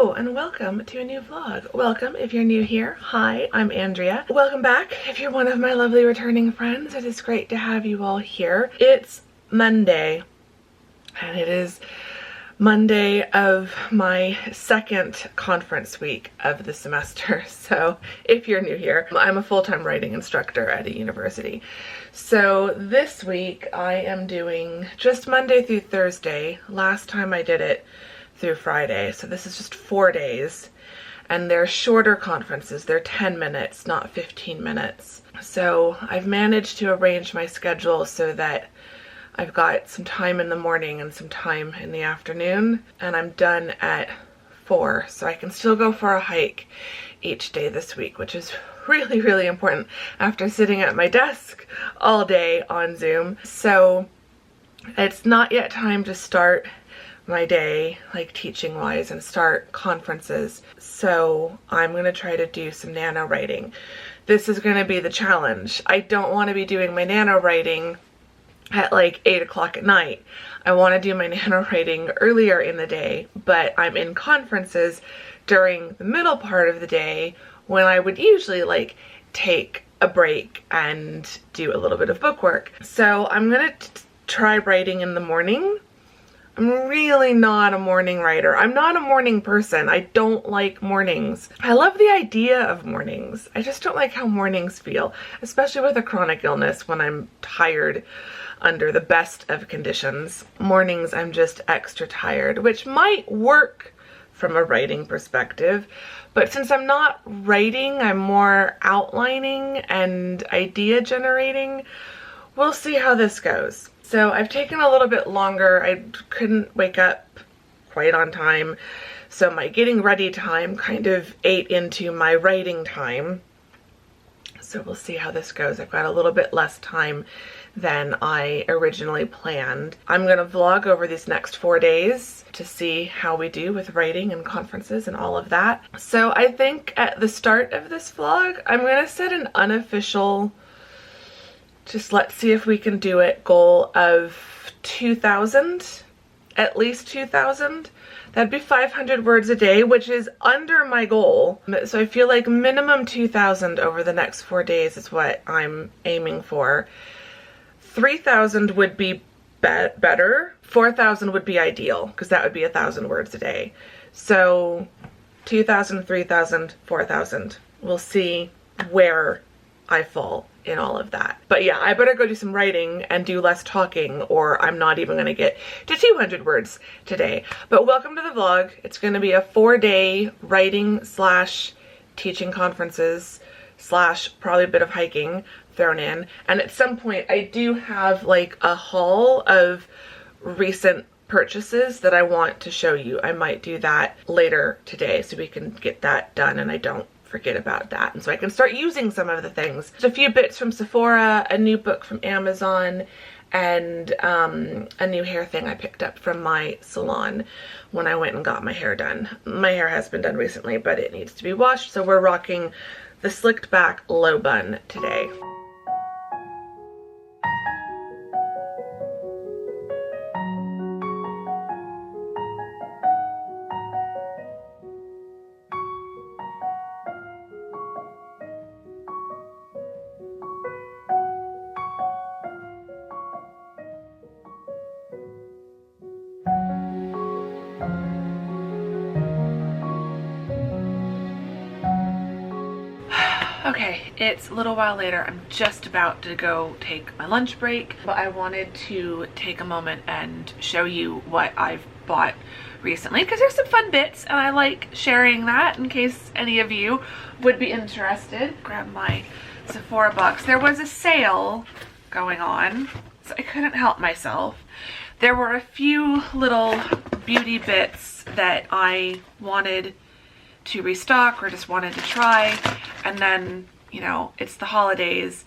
Hello and welcome to a new vlog. Welcome if you're new here. Hi, I'm Andrea. Welcome back if you're one of my lovely returning friends. It is great to have you all here. It's Monday and it is Monday of my second conference week of the semester. So if you're new here, I'm a full-time writing instructor at a university. So this week I am doing just Monday through Thursday. Last time I did it through Friday. So this is just 4 days and they're shorter conferences. They're 10 minutes, not 15 minutes. So I've managed to arrange my schedule so that I've got some time in the morning and some time in the afternoon, and I'm done at 4, so I can still go for a hike each day this week, which is really, really important after sitting at my desk all day on Zoom. So it's not yet time to start my day, like teaching wise, and start conferences. So I'm going to try to do some NaNoWriting. This is going to be the challenge. I don't want to be doing my NaNoWriting at like 8 o'clock at night. I want to do my NaNoWriting earlier in the day, but I'm in conferences during the middle part of the day when I would usually like take a break and do a little bit of book work. So I'm going to try writing in the morning. I'm really not a morning writer. I'm not a morning person. I don't like mornings. I love the idea of mornings. I just don't like how mornings feel, especially with a chronic illness when I'm tired under the best of conditions. Mornings, I'm just extra tired, which might work from a writing perspective. But since I'm not writing, I'm more outlining and idea generating. We'll see how this goes. So I've taken a little bit longer. I couldn't wake up quite on time, so my getting ready time kind of ate into my writing time. So we'll see how this goes. I've got a little bit less time than I originally planned. I'm going to vlog over these next 4 days to see how we do with writing and conferences and all of that. So I think at the start of this vlog, I'm going to set an unofficial, just let's see if we can do it, goal of 2,000, at least 2,000. That'd be 500 words a day, which is under my goal. So I feel like minimum 2,000 over the next 4 days is what I'm aiming for. 3,000 would be better. 4,000 would be ideal, because that would be 1,000 words a day. So 2,000, 3,000, 4,000. We'll see where I fall in all of that. But yeah, I better go do some writing and do less talking, or I'm not even going to get to 200 words today. But welcome to the vlog. It's going to be a 4-day writing slash teaching conferences slash probably a bit of hiking thrown in. And at some point I do have like a haul of recent purchases that I want to show you. I might do that later today so we can get that done and I don't forget about that, and so I can start using some of the things. Just a few bits from Sephora, a new book from Amazon, and a new hair thing I picked up from my salon when I went and got my hair done. My hair has been done recently, but it needs to be washed, so we're rocking the slicked back low bun today. Okay, it's a little while later. I'm just about to go take my lunch break, but I wanted to take a moment and show you what I've bought recently, because there's some fun bits and I like sharing that in case any of you would be interested. Grab my Sephora box. There was a sale going on, so I couldn't help myself. There were a few little beauty bits that I wanted to restock or just wanted to try, and then, you know, it's the holidays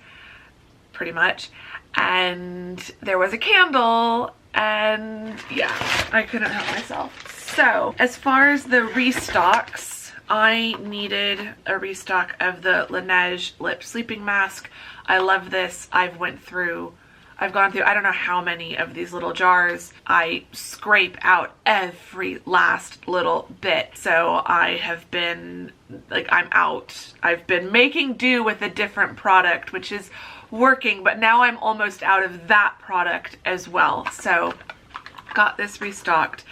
pretty much, and there was a candle, and yeah, I couldn't help myself. So as far as the restocks, I needed a restock of the Laneige lip sleeping mask. I love this. I've went through I've gone through, I don't know how many of these little jars. I scrape out every last little bit. So I have been, like, I'm out. I've been making do with a different product, which is working, but now I'm almost out of that product as well. So got this restocked.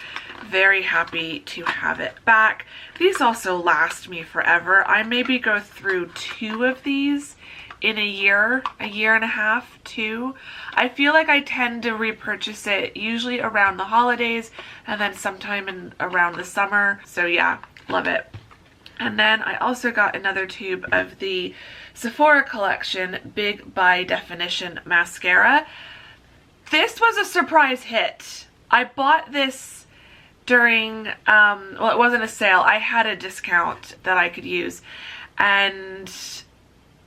Very happy to have it back. These also last me forever. I maybe go through 2 of these in a year and a half, 2. I feel like I tend to repurchase it usually around the holidays and then sometime around the summer. So yeah, love it. And then I also got another tube of the Sephora collection Big by Definition mascara. This was a surprise hit. I bought this during, well, it wasn't a sale. I had a discount that I could use. And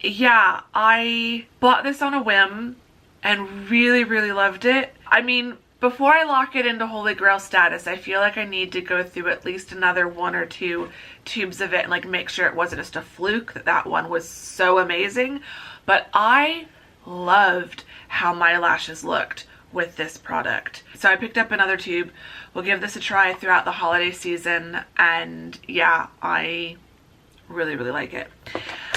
yeah, I bought this on a whim and really, really loved it. I mean, before I lock it into Holy Grail status, I feel like I need to go through at least another 1 or 2 tubes of it and like make sure it wasn't just a fluke that one was so amazing. But I loved how my lashes looked with this product. So I picked up another tube. We'll give this a try throughout the holiday season, and yeah, I really, really like it.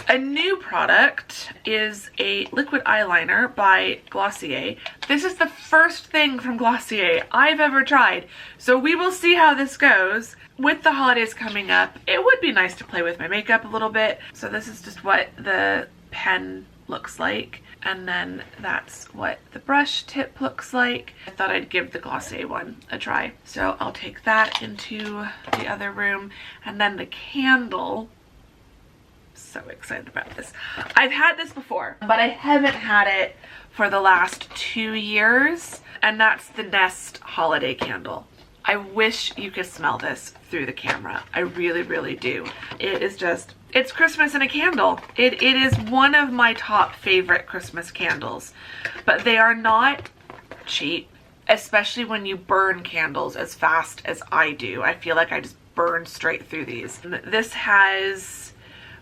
A new product is a liquid eyeliner by Glossier. This is the first thing from Glossier I've ever tried, so we will see how this goes. With the holidays coming up, it would be nice to play with my makeup a little bit. So this is just what the pen looks like, and then that's what the brush tip looks like. I thought I'd give the Glossier one a try, so I'll take that into the other room. And then the candle, so excited about this. I've had this before, but I haven't had it for the last 2 years, and that's the Nest holiday candle. I wish you could smell this through the camera. I really, really do. It is just, it's Christmas in a candle. It is one of my top favorite Christmas candles, but they are not cheap, especially when you burn candles as fast as I do. I feel like I just burn straight through these. This has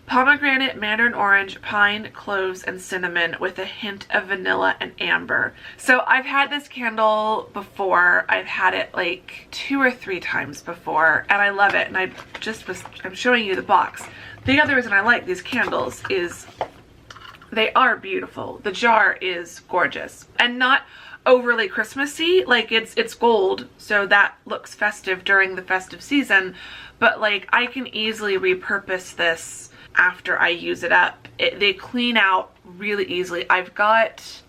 pomegranate, mandarin orange, pine, cloves, and cinnamon with a hint of vanilla and amber. So I've had this candle before. I've had it like 2 or 3 times before, and I love it. And I'm showing you the box. The other reason I like these candles is they are beautiful. The jar is gorgeous and not overly Christmassy. Like it's gold, so that looks festive during the festive season, but like I can easily repurpose this after I use it up. They clean out really easily. I've got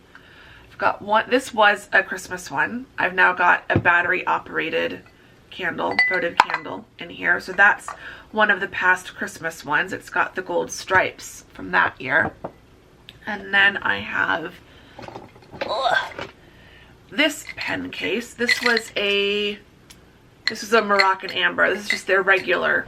one. This was a Christmas one. I've now got a battery operated candle, votive candle in here. So that's one of the past Christmas ones. It's got the gold stripes from that year. And then I have this pen case. This was a Moroccan amber. This is just their regular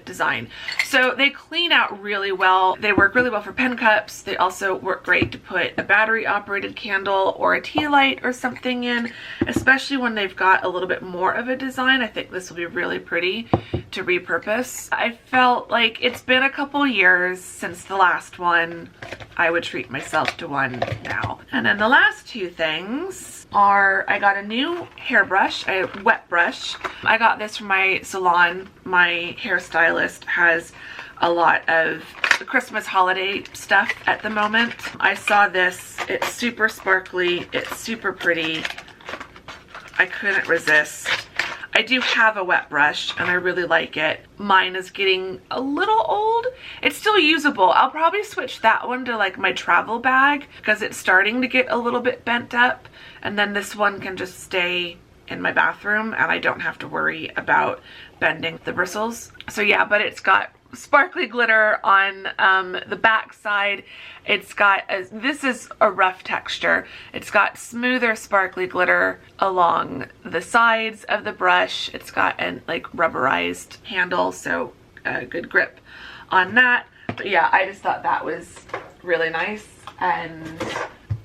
design. So they clean out really well. They work really well for pen cups. They also work great to put a battery operated candle or a tea light or something in, especially when they've got a little bit more of a design. I think this will be really pretty to repurpose. I felt like it's been a couple years since the last one. I would treat myself to one now. And then the last 2 things are, I got a new hairbrush, a wet brush. I got this from my salon. My hairstylist has a lot of Christmas holiday stuff at the moment. I saw this. It's super sparkly. It's super pretty. I couldn't resist. I do have a wet brush and I really like it. Mine is getting a little old. It's still usable. I'll probably switch that one to like my travel bag because it's starting to get a little bit bent up, and then this one can just stay in my bathroom and I don't have to worry about bending the bristles. So yeah, but it's got sparkly glitter on the back side. It's got this is a rough texture. It's got smoother sparkly glitter along the sides of the brush. It's got an like rubberized handle, so a good grip on that. But yeah, I just thought that was really nice and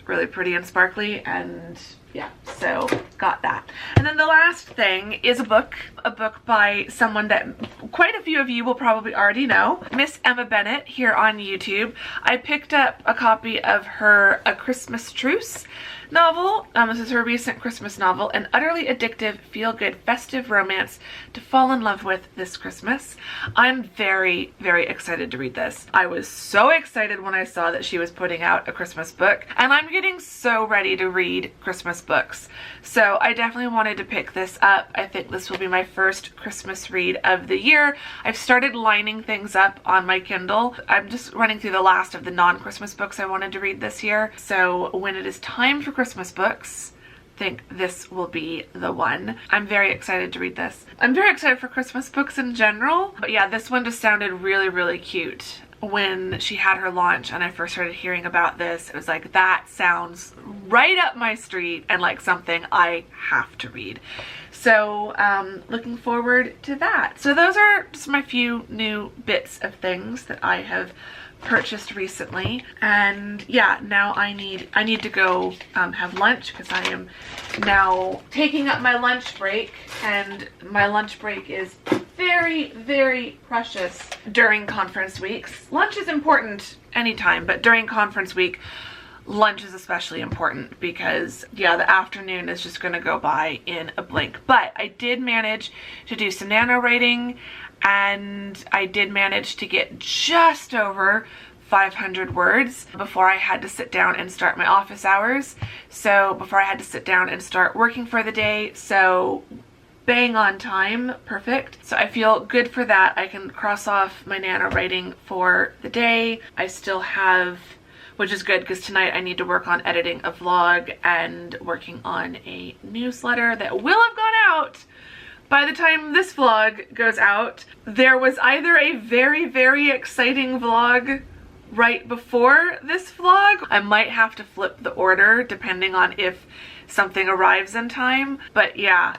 really pretty and sparkly and yeah, so got that. And then the last thing is a book by someone that quite a few of you will probably already know, Miss Emma Bennett here on YouTube. I picked up a copy of her A Christmas Truce novel. This is her recent Christmas novel, an utterly addictive, feel-good, festive romance to fall in love with this Christmas. I'm very, very excited to read this. I was so excited when I saw that she was putting out a Christmas book, and I'm getting so ready to read Christmas books. So I definitely wanted to pick this up. I think this will be my first Christmas read of the year. I've started lining things up on my Kindle. I'm just running through the last of the non-Christmas books I wanted to read this year. So when it is time for Christmas books, I think this will be the one. I'm very excited to read this. I'm very excited for Christmas books in general, but yeah, this one just sounded really, really cute. When she had her launch and I first started hearing about this, it was like, that sounds right up my street and like something I have to read. So looking forward to that. So those are just my few new bits of things that I have purchased recently, and yeah, now I need to go have lunch, because I am now taking up my lunch break, and my lunch break is very, very precious during conference weeks. Lunch is important anytime, but during conference week, lunch is especially important because yeah, the afternoon is just going to go by in a blink. But I did manage to do some NaNoWriting, and I did manage to get just over 500 words before I had to sit down and start my office hours. So before I had to sit down and start working for the day. So bang on time, perfect. So I feel good for that. I can cross off my NaNoWriting for the day. I still have, which is good because tonight I need to work on editing a vlog and working on a newsletter that will have gone out by the time this vlog goes out. There was either a very, very exciting vlog right before this vlog. I might have to flip the order depending on if something arrives in time. But yeah,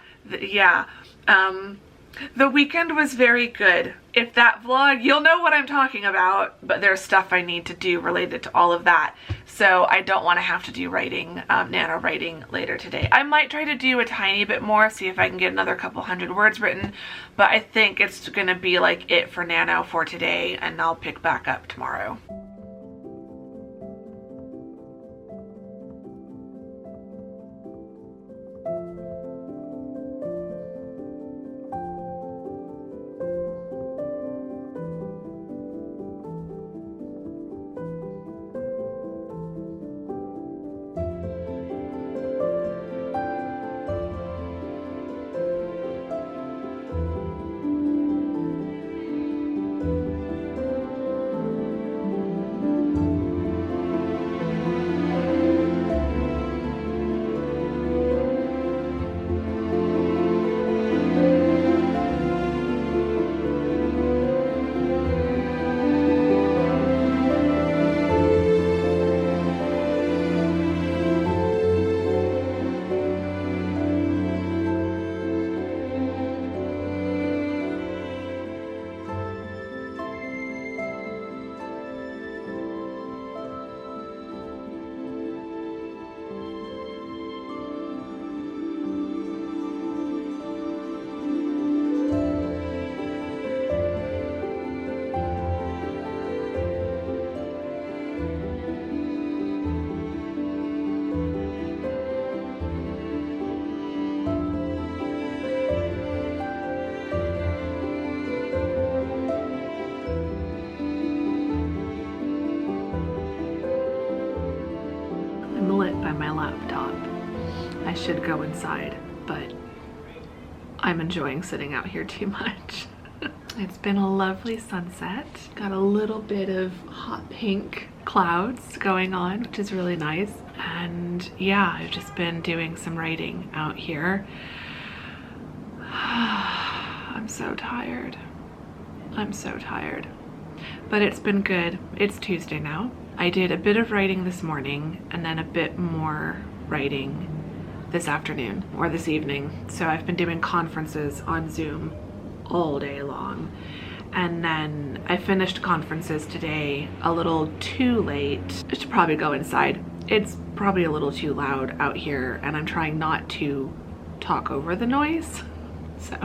the weekend was very good. If that vlog, you'll know what I'm talking about, but there's stuff I need to do related to all of that. So I don't want to have to do NaNoWriting later today. I might try to do a tiny bit more, see if I can get another couple hundred words written, but I think it's gonna be like it for Nano for today, and I'll pick back up tomorrow. I should go inside, but I'm enjoying sitting out here too much. It's been a lovely sunset. Got a little bit of hot pink clouds going on, which is really nice. And yeah, I've just been doing some writing out here. I'm so tired. I'm so tired. But it's been good. It's Tuesday now. I did a bit of writing this morning and then a bit more writing this afternoon or this evening. So I've been doing conferences on Zoom all day long. And then I finished conferences today a little too late. I should probably go inside. It's probably a little too loud out here, and I'm trying not to talk over the noise. So,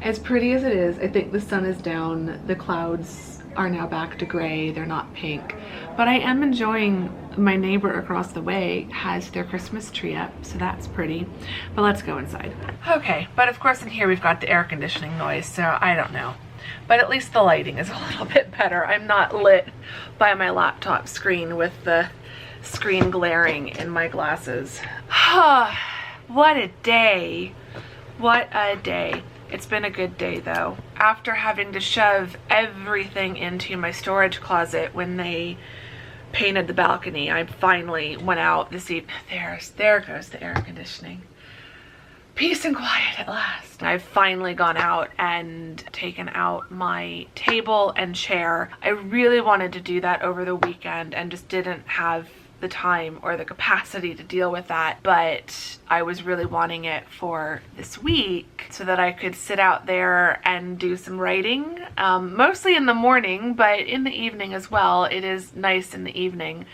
as pretty as it is, I think the sun is down. The clouds are now back to gray. They're not pink. But I am enjoying, my neighbor across the way has their Christmas tree up, so that's pretty. But let's go inside. Okay, but of course in here we've got the air conditioning noise, so I don't know. But at least the lighting is a little bit better. I'm not lit by my laptop screen with the screen glaring in my glasses. What a day. What a day. It's been a good day though. After having to shove everything into my storage closet when they painted the balcony, I finally went out this evening. There goes the air conditioning. Peace and quiet at last. I've finally gone out and taken out my table and chair. I really wanted to do that over the weekend and just didn't have the time or the capacity to deal with that, but I was really wanting it for this week so that I could sit out there and do some writing, mostly in the morning, but in the evening as well. It is nice in the evening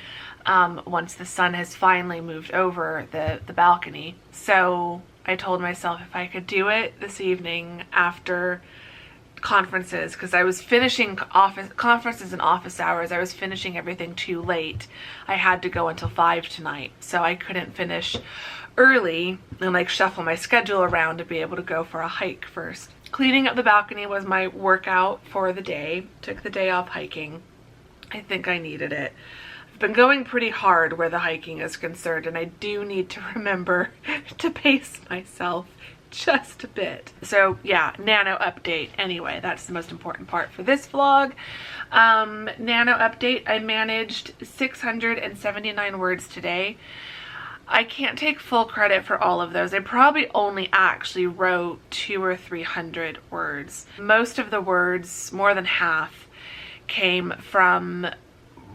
once the sun has finally moved over the balcony. So I told myself if I could do it this evening after conferences, because I was finishing conferences and office hours. I was finishing everything too late. I had to go until 5 tonight, so I couldn't finish early and like shuffle my schedule around to be able to go for a hike first. Cleaning up the balcony was my workout for the day. Took the day off hiking. I think I needed it. I've been going pretty hard where the hiking is concerned, and I do need to remember to pace myself just a bit. So yeah, Nano update. Anyway, that's the most important part for this vlog. Nano update. I managed 679 words today. I can't take full credit for all of those. I probably only actually wrote 200 or 300 words. Most of the words, more than half, came from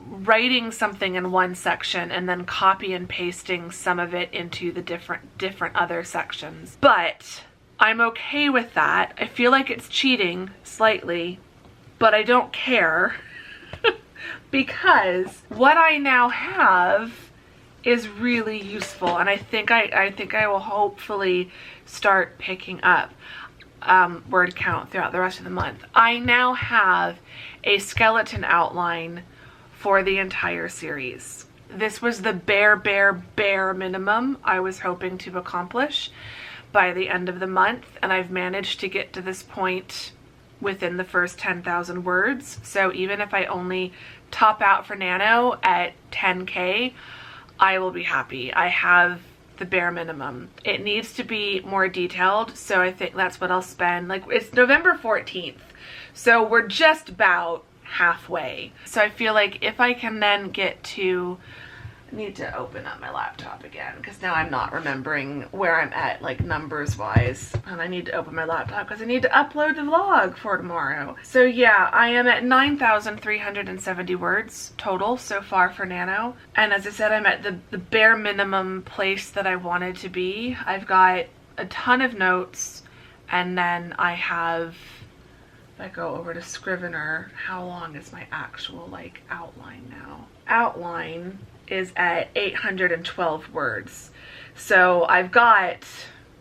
writing something in one section and then copy and pasting some of it into the different other sections. But I'm okay with that. I feel like it's cheating slightly, but I don't care because what I now have is really useful, and I think I will hopefully start picking up word count throughout the rest of the month. I now have a skeleton outline for the entire series. This was the bare minimum I was hoping to accomplish by the end of the month, and I've managed to get to this point within the first 10,000 words. So even if I only top out for Nano at 10K, I will be happy. I have the bare minimum. It needs to be more detailed, so I think that's what I'll spend. Like, it's November 14th, so we're just about halfway. So I feel like if I can then get to, I need to open up my laptop again because now I'm not remembering where I'm at like numbers wise, and I need to open my laptop because I need to upload the vlog for tomorrow. So yeah, I am at 9,370 words total so far for Nano, and as I said, I'm at the bare minimum place that I wanted to be. I've got a ton of notes, and then I have, I go over to Scrivener, how long is my actual like outline now? Outline is at 812 words. So I've got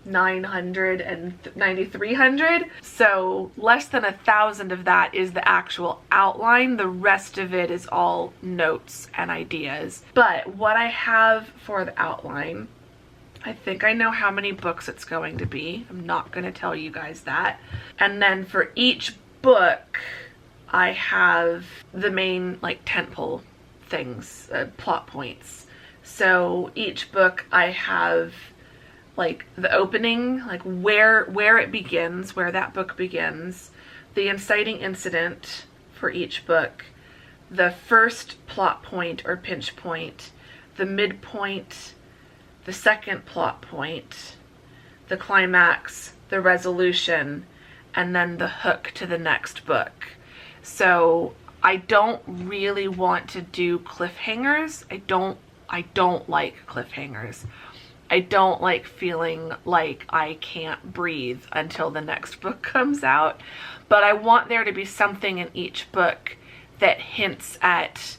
900 and 9,300. So less than 1,000 of that is the actual outline. The rest of it is all notes and ideas. But what I have for the outline, I think I know how many books it's going to be. I'm not going to tell you guys that. And then for each book, I have the main like tentpole things, plot points. So each book I have like the opening, like where it begins, where that book begins, the inciting incident for each book, the first plot point or pinch point, the midpoint, the second plot point, the climax, the resolution, and then the hook to the next book. So I don't really want to do cliffhangers. I don't like cliffhangers. I don't like feeling like I can't breathe until the next book comes out. But I want there to be something in each book that hints at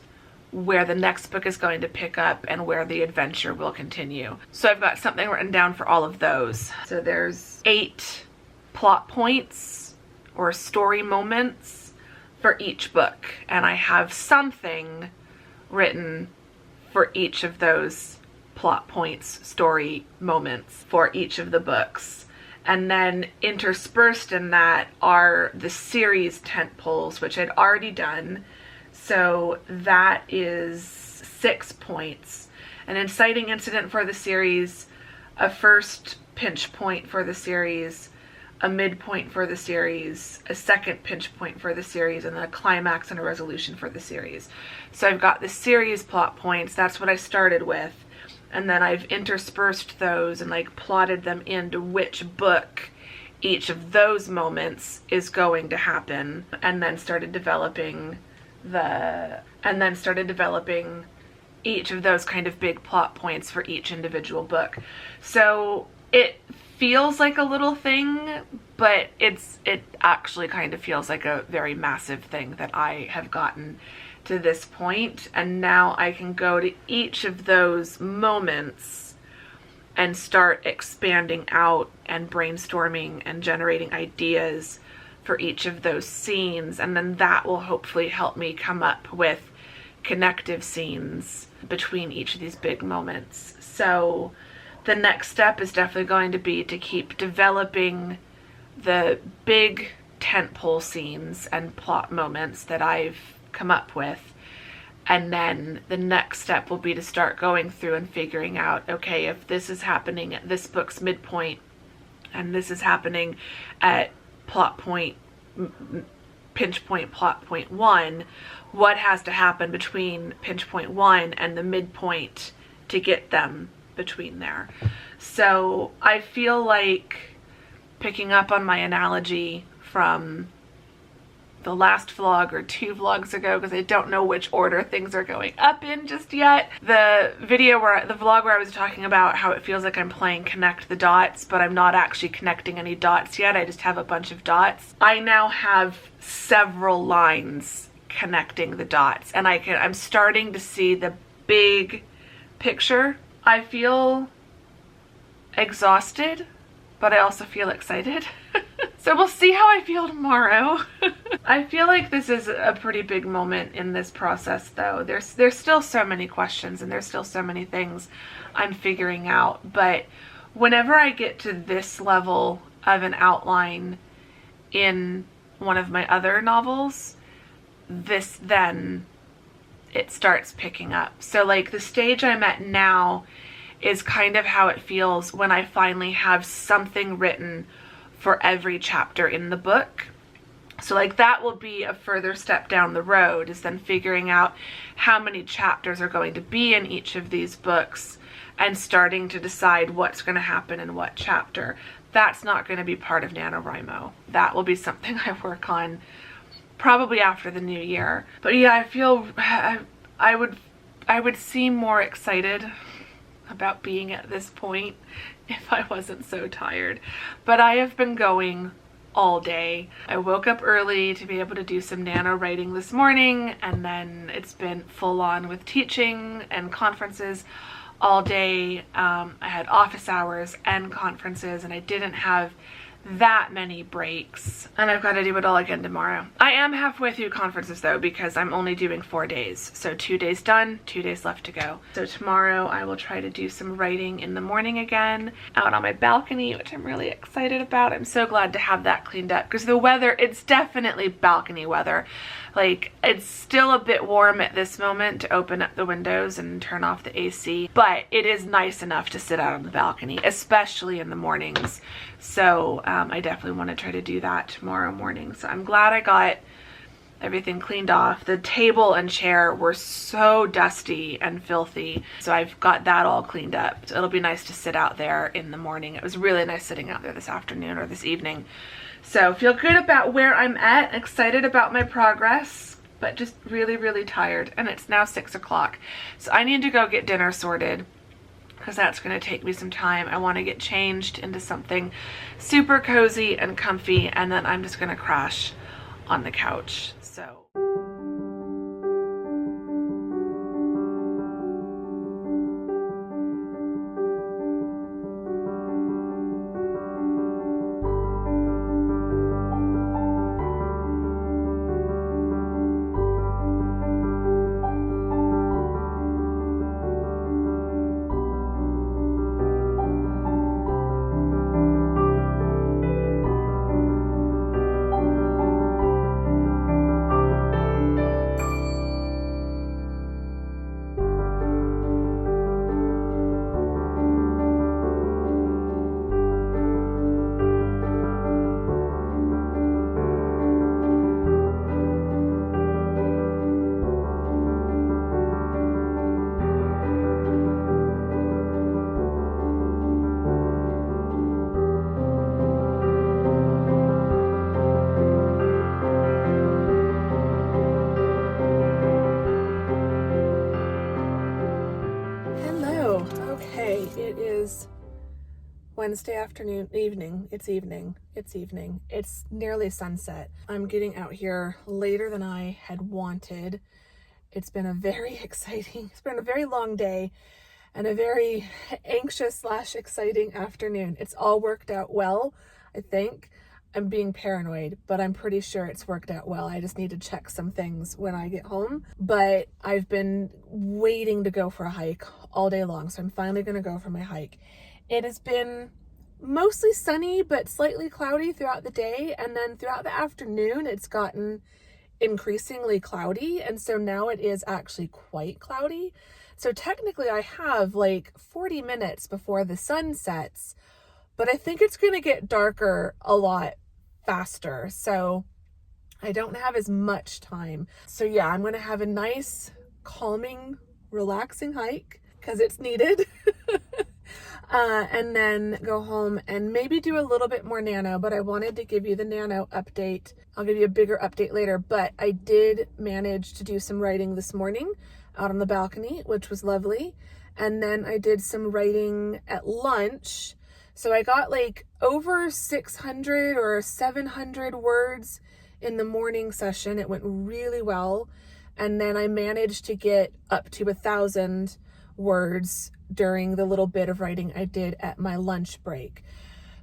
where the next book is going to pick up and where the adventure will continue. So I've got something written down for all of those. So there's 8 plot points or story moments for each book, and I have something written for each of those plot points, story moments for each of the books. And then interspersed in that are the series tentpoles, which I'd already done. So that is 6 points. An inciting incident for the series, a first pinch point for the series, a midpoint for the series, a second pinch point for the series, and then a climax and a resolution for the series. So I've got the series plot points. That's what I started with. And then I've interspersed those and like plotted them into which book each of those moments is going to happen, and then started developing each of those kind of big plot points for each individual book. So it feels like a little thing, but it actually kind of feels like a very massive thing that I have gotten to this point, and now I can go to each of those moments and start expanding out and brainstorming and generating ideas for each of those scenes, and then that will hopefully help me come up with connective scenes between each of these big moments. So the next step is definitely going to be to keep developing the big tentpole scenes and plot moments that I've come up with, and then the next step will be to start going through and figuring out, okay, if this is happening at this book's midpoint and this is happening at plot point, pinch point, plot point 1, what has to happen between pinch point 1 and the midpoint to get them between there. So I feel like, picking up on my analogy from the last vlog or 2 vlogs ago, because I don't know which order things are going up in just yet. The vlog where I was talking about how it feels like I'm playing connect the dots, but I'm not actually connecting any dots yet. I just have a bunch of dots. I now have several lines connecting the dots, and I'm starting to see the big picture. I feel exhausted, but I also feel excited. So we'll see how I feel tomorrow. I feel like this is a pretty big moment in this process, though. There's still so many questions and there's still so many things I'm figuring out. But whenever I get to this level of an outline in one of my other novels, then it starts picking up. So like the stage I'm at now is kind of how it feels when I finally have something written for every chapter in the book. So like that will be a further step down the road, is then figuring out how many chapters are going to be in each of these books and starting to decide what's going to happen in what chapter. That's not going to be part of NaNoWriMo. That will be something I work on probably after the new year. But yeah, I feel I would seem more excited about being at this point if I wasn't so tired. But I have been going all day. I woke up early to be able to do some NaNoWriting this morning, and then it's been full on with teaching and conferences all day. I had office hours and conferences, and I didn't have that many breaks, and I've got to do it all again tomorrow. I am halfway through conferences though, because I'm only doing 4 days, so 2 days done, 2 days left to go. So tomorrow I will try to do some writing in the morning again out on my balcony, which I'm really excited about. I'm so glad to have that cleaned up, because the weather, it's definitely balcony weather. Like, it's still a bit warm at this moment to open up the windows and turn off the AC, but it is nice enough to sit out on the balcony, especially in the mornings. So I definitely want to try to do that tomorrow morning. So I'm glad I got everything cleaned off. The table and chair were so dusty and filthy, so I've got that all cleaned up. So it'll be nice to sit out there in the morning. It was really nice sitting out there this afternoon or this evening. So feel good about where I'm at, excited about my progress, but just really, really tired. And it's now 6 o'clock. So I need to go get dinner sorted, because that's going to take me some time. I want to get changed into something super cozy and comfy, and then I'm just going to crash on the couch. So is Wednesday afternoon, evening. It's evening. It's nearly sunset. I'm getting out here later than I had wanted. It's been a very long day and a very anxious / exciting afternoon. It's all worked out well, I think. I'm being paranoid, but I'm pretty sure it's worked out well. I just need to check some things when I get home. But I've been waiting to go for a hike all day long, so I'm finally going to go for my hike. It has been mostly sunny, but slightly cloudy throughout the day. And then throughout the afternoon, it's gotten increasingly cloudy. And so now it is actually quite cloudy. So technically I have like 40 minutes before the sun sets, but I think it's going to get darker a lot faster. So I don't have as much time. So yeah, I'm going to have a nice, calming, relaxing hike because it's needed. And then go home and maybe do a little bit more nano, but I wanted to give you the nano update. I'll give you a bigger update later, but I did manage to do some writing this morning out on the balcony, which was lovely. And then I did some writing at lunch. So I got like over 600 or 700 words in the morning session. It went really well. And then I managed to get up to 1,000 words during the little bit of writing I did at my lunch break.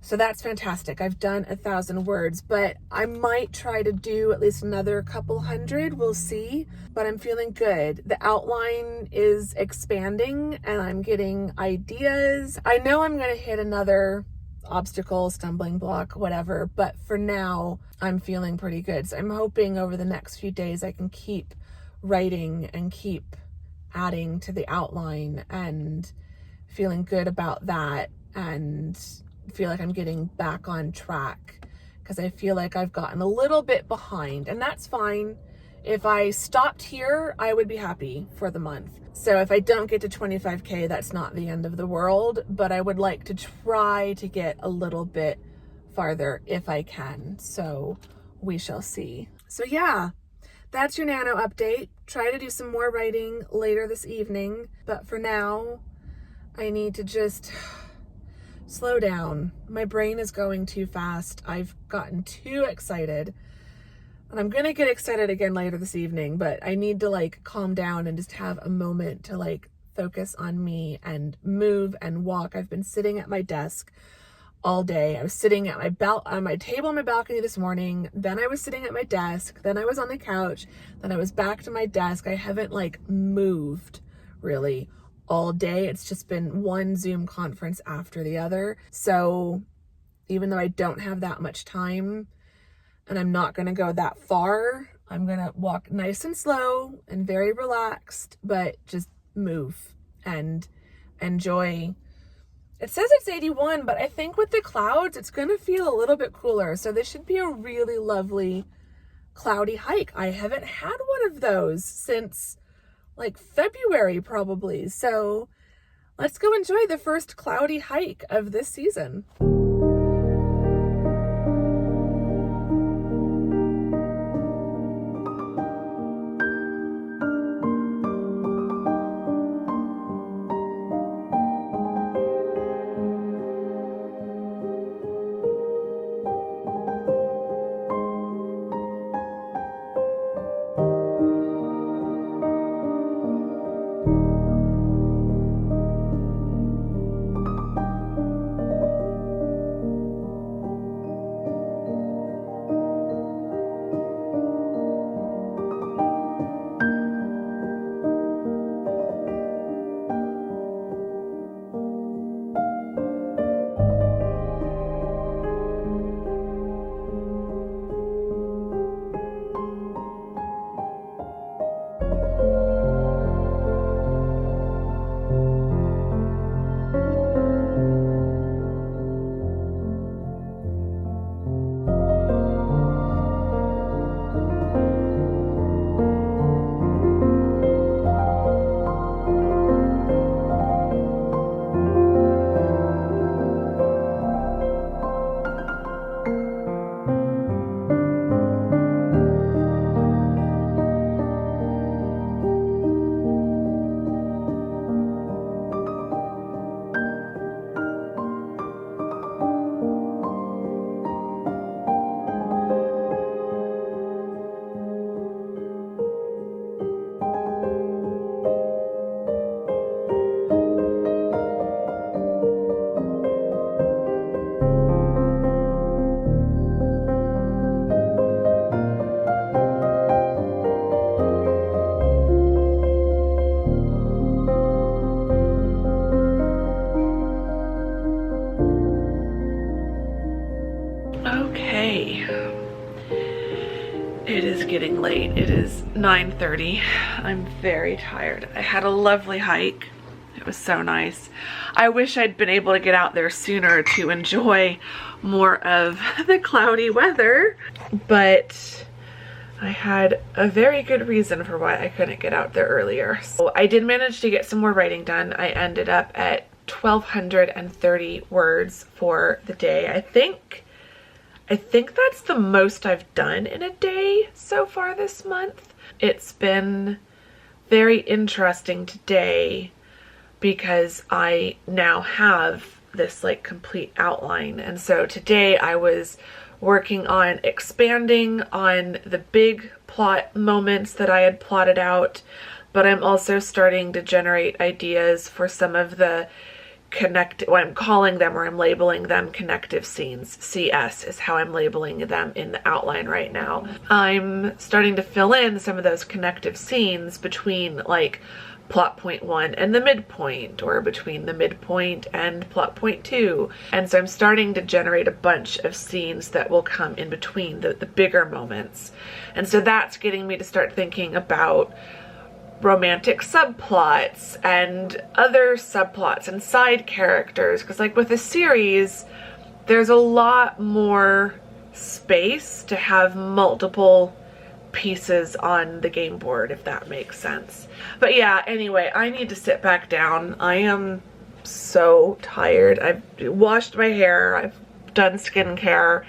So that's fantastic. I've done 1,000 words, but I might try to do at least another couple hundred. We'll see, but I'm feeling good. The outline is expanding and I'm getting ideas. I know I'm going to hit another obstacle, stumbling block, whatever, but for now I'm feeling pretty good. So I'm hoping over the next few days I can keep writing and keep adding to the outline and feeling good about that and feel like I'm getting back on track because I feel like I've gotten a little bit behind, and that's fine. If I stopped here, I would be happy for the month. So if I don't get to 25K, that's not the end of the world, but I would like to try to get a little bit farther if I can. So we shall see. So yeah, that's your nano update. Try to do some more writing later this evening, but for now, I need to just slow down. My brain is going too fast. I've gotten too excited, and I'm gonna get excited again later this evening, but I need to like calm down and just have a moment to like focus on me and move and walk. I've been sitting at my desk all day. I was sitting at on my table on my balcony this morning. Then I was sitting at my desk. Then I was on the couch. Then I was back to my desk. I haven't like moved really all day. It's just been one Zoom conference after the other. So even though I don't have that much time and I'm not going to go that far, I'm going to walk nice and slow and very relaxed, but just move and enjoy. It says it's 81, but I think with the clouds, it's going to feel a little bit cooler. So this should be a really lovely cloudy hike. I haven't had one of those since like February probably. So let's go enjoy the first cloudy hike of this season. It is getting late. It is 9:30. I'm very tired. I had a lovely hike. It was so nice. I wish I'd been able to get out there sooner to enjoy more of the cloudy weather, but I had a very good reason for why I couldn't get out there earlier. So I did manage to get some more writing done. I ended up at 1,230 words for the day. I think that's the most I've done in a day so far this month. It's been very interesting today because I now have this like complete outline. And so today I was working on expanding on the big plot moments that I had plotted out, but I'm also starting to generate ideas for some of the what I'm calling them, or I'm labeling them, connective scenes. CS is how I'm labeling them in the outline right now. I'm starting to fill in some of those connective scenes between like plot point 1 and the midpoint, or between the midpoint and plot point 2. And so I'm starting to generate a bunch of scenes that will come in between the bigger moments. And so that's getting me to start thinking about romantic subplots and other subplots and side characters, because like with a series there's a lot more space to have multiple pieces on the game board, if that makes sense. But yeah, anyway, I need to sit back down. I am so tired. I've washed my hair, I've done skincare.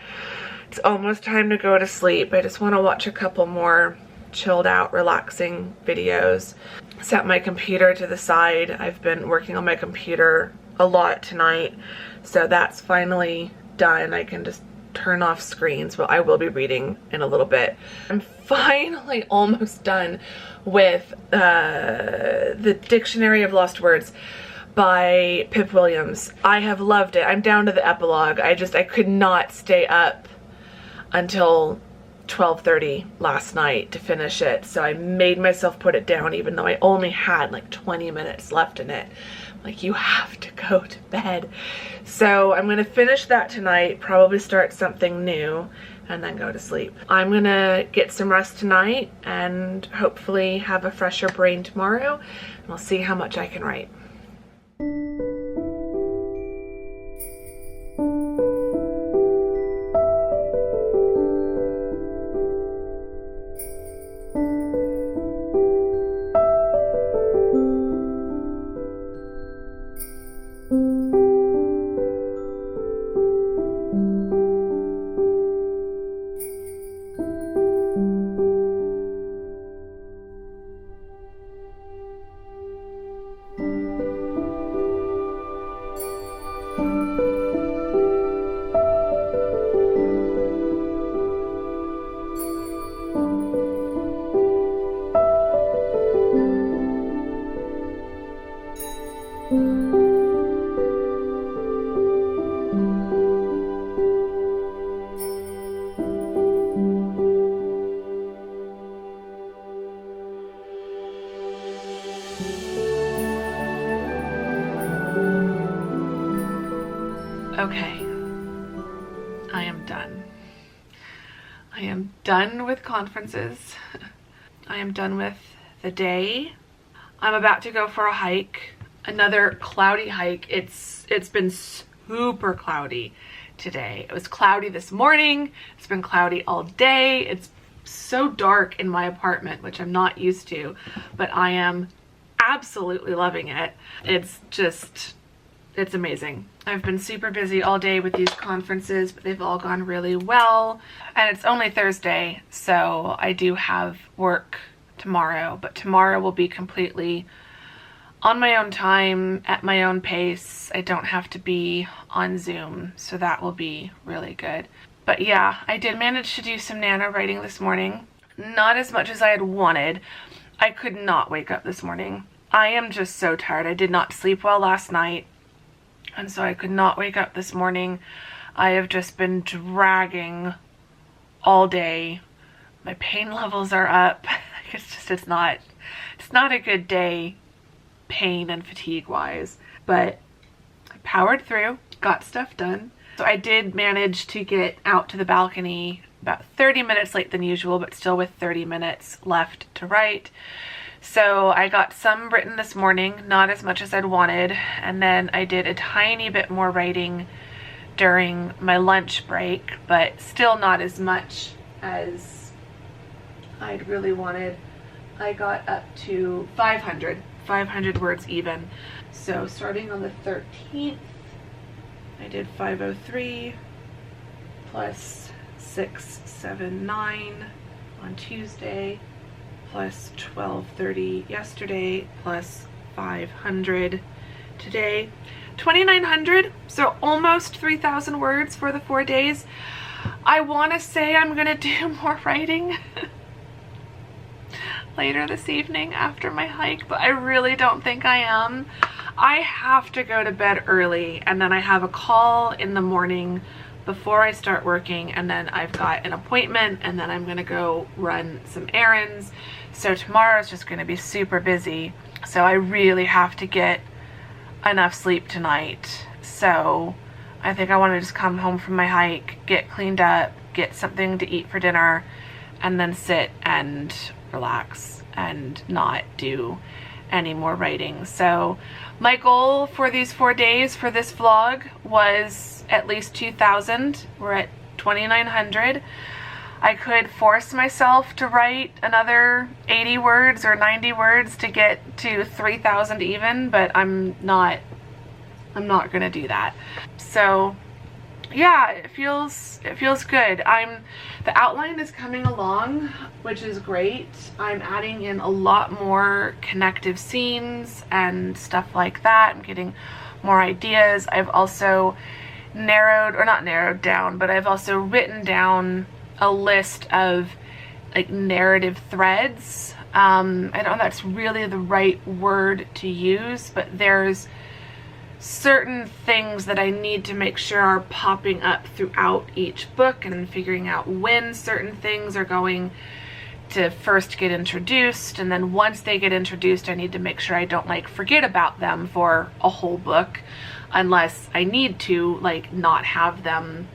It's almost time to go to sleep. I just want to watch a couple more chilled out, relaxing videos. Set my computer to the side. I've been working on my computer a lot tonight, so that's finally done. I can just turn off screens. Well, I will be reading in a little bit. I'm finally almost done with the Dictionary of Lost Words by Pip Williams. I have loved it. I'm down to the epilogue. I could not stay up until 12:30 last night to finish it, so I made myself put it down even though I only had like 20 minutes left in it. Like, you have to go to bed. So I'm gonna finish that tonight, probably start something new, and then go to sleep. I'm gonna get some rest tonight and hopefully have a fresher brain tomorrow, and we'll see how much I can write. Okay, I am done. I am done with conferences. I am done with the day. I'm about to go for a hike, another cloudy hike. It's been super cloudy today. It was cloudy this morning. It's been cloudy all day. It's so dark in my apartment, which I'm not used to, but I am absolutely loving it. It's amazing. I've been super busy all day with these conferences, but they've all gone really well. And it's only Thursday, so I do have work tomorrow, but tomorrow will be completely on my own time, at my own pace. I don't have to be on Zoom, so that will be really good. But yeah, I did manage to do some NaNoWriting this morning. Not as much as I had wanted. I could not wake up this morning. I am just so tired. I did not sleep well last night, and so I could not wake up this morning. I have just been dragging all day. My pain levels are up. It's not a good day, pain and fatigue wise, but I powered through, got stuff done. So I did manage to get out to the balcony about 30 minutes late than usual, but still with 30 minutes left to write. So I got some written this morning, not as much as I'd wanted, and then I did a tiny bit more writing during my lunch break, but still not as much as I'd really wanted. I got up to 500 words even. So starting on the 13th, I did 503 plus 679 on Tuesday, plus 1230 yesterday, plus 500 today. 2,900, so almost 3,000 words for the 4 days. I want to say I'm going to do more writing later this evening after my hike, but I really don't think I am. I have to go to bed early, and then I have a call in the morning before I start working, and then I've got an appointment, and then I'm going to go run some errands. So tomorrow's just going to be super busy. So I really have to get enough sleep tonight. So I think I want to just come home from my hike, get cleaned up, get something to eat for dinner, and then sit and relax and not do any more writing. So my goal for these 4 days for this vlog was at least 2,000. We're at 2,900. I could force myself to write another 80 words or 90 words to get to 3,000 even, but I'm not gonna do that. So yeah, it feels good. The outline is coming along, which is great. I'm adding in a lot more connective scenes and stuff like that. I'm getting more ideas. I've also not narrowed down, but I've also written down a list of like narrative threads. I don't know if that's really the right word to use, but there's certain things that I need to make sure are popping up throughout each book, and figuring out when certain things are going to first get introduced, and then once they get introduced I need to make sure I don't like forget about them for a whole book, unless I need to like not have them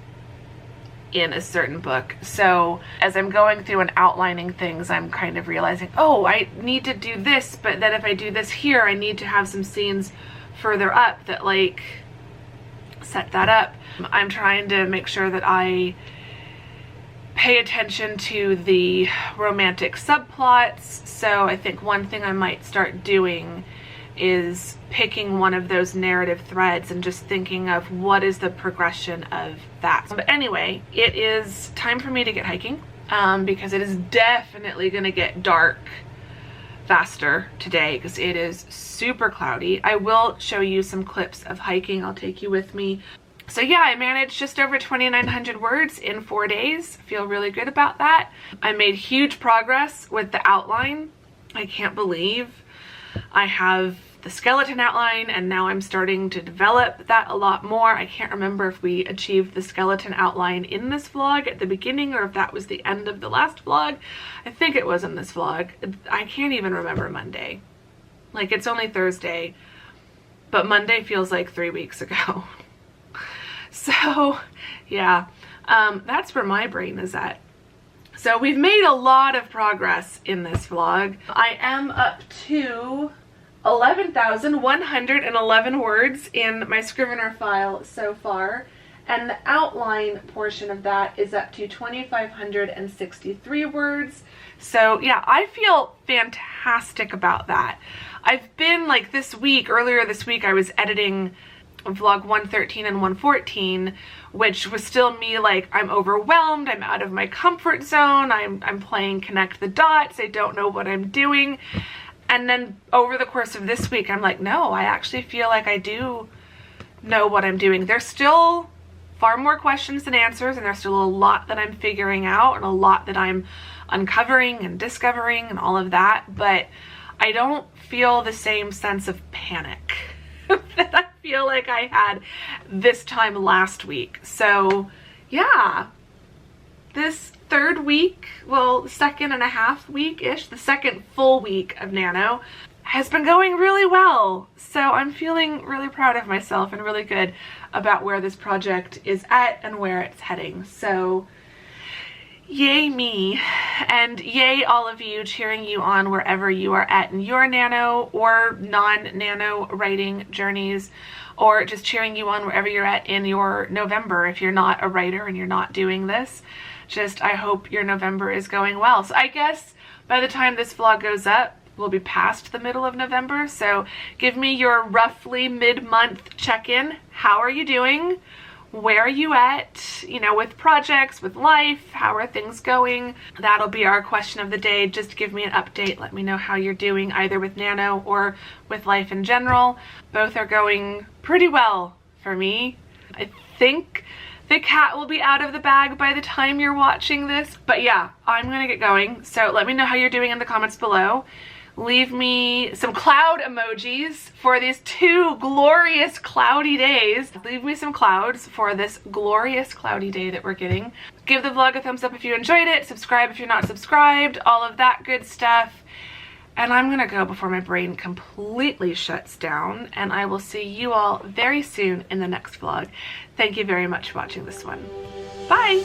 in a certain book. So as I'm going through and outlining things, I'm kind of realizing, oh, I need to do this, but then if I do this here, I need to have some scenes further up that like set that up. I'm trying to make sure that I pay attention to the romantic subplots. So I think one thing I might start doing is picking one of those narrative threads and just thinking of what is the progression of that. But anyway, it is time for me to get hiking because it is definitely gonna get dark faster today because it is super cloudy. I will show you some clips of hiking. I'll take you with me. So yeah, I managed just over 2,900 words in 4 days. I feel really good about that. I made huge progress with the outline. I can't believe I have the skeleton outline, and now I'm starting to develop that a lot more. I can't remember if we achieved the skeleton outline in this vlog at the beginning or if that was the end of the last vlog. I think it was in this vlog. I can't even remember Monday. Like, it's only Thursday, but Monday feels like 3 weeks ago. So yeah, that's where my brain is at. So we've made a lot of progress in this vlog. I am up to 11,111 words in my Scrivener file so far, and the outline portion of that is up to 2,563 words. So yeah, I feel fantastic about that. I've been like earlier this week I was editing vlog 113 and 114, which was still me like, I'm overwhelmed, I'm out of my comfort zone, I'm playing connect the dots, I don't know what I'm doing. And then over the course of this week, I'm like, no, I actually feel like I do know what I'm doing. There's still far more questions than answers, and there's still a lot that I'm figuring out and a lot that I'm uncovering and discovering and all of that, but I don't feel the same sense of panic that I feel like I had this time last week. So yeah, this third week, well, second and a half week-ish, the second full week of Nano has been going really well. So I'm feeling really proud of myself and really good about where this project is at and where it's heading. So Yay me, and yay all of you, cheering you on wherever you are at in your nano or non-nano writing journeys, or just cheering you on wherever you're at in your November. If you're not a writer and you're not doing this, just I hope your November is going well. So I guess by the time this vlog goes up, we'll be past the middle of November, so give me your roughly mid-month check-in. How are you doing? Where are you at, you know, with projects, with life? How are things going? That'll be our question of the day. Just give me an update. Let me know how you're doing, either with Nano or with life in general. Both are going pretty well for me. I think the cat will be out of the bag by the time you're watching this. But yeah, I'm gonna get going. So let me know how you're doing in the comments below. Leave me some cloud emojis for these 2 glorious cloudy days. Leave me some clouds for this glorious cloudy day that we're getting. Give the vlog a thumbs up if you enjoyed it. Subscribe if you're not subscribed. All of that good stuff. And I'm gonna go before my brain completely shuts down, and I will see you all very soon in the next vlog. Thank you very much for watching this one. Bye!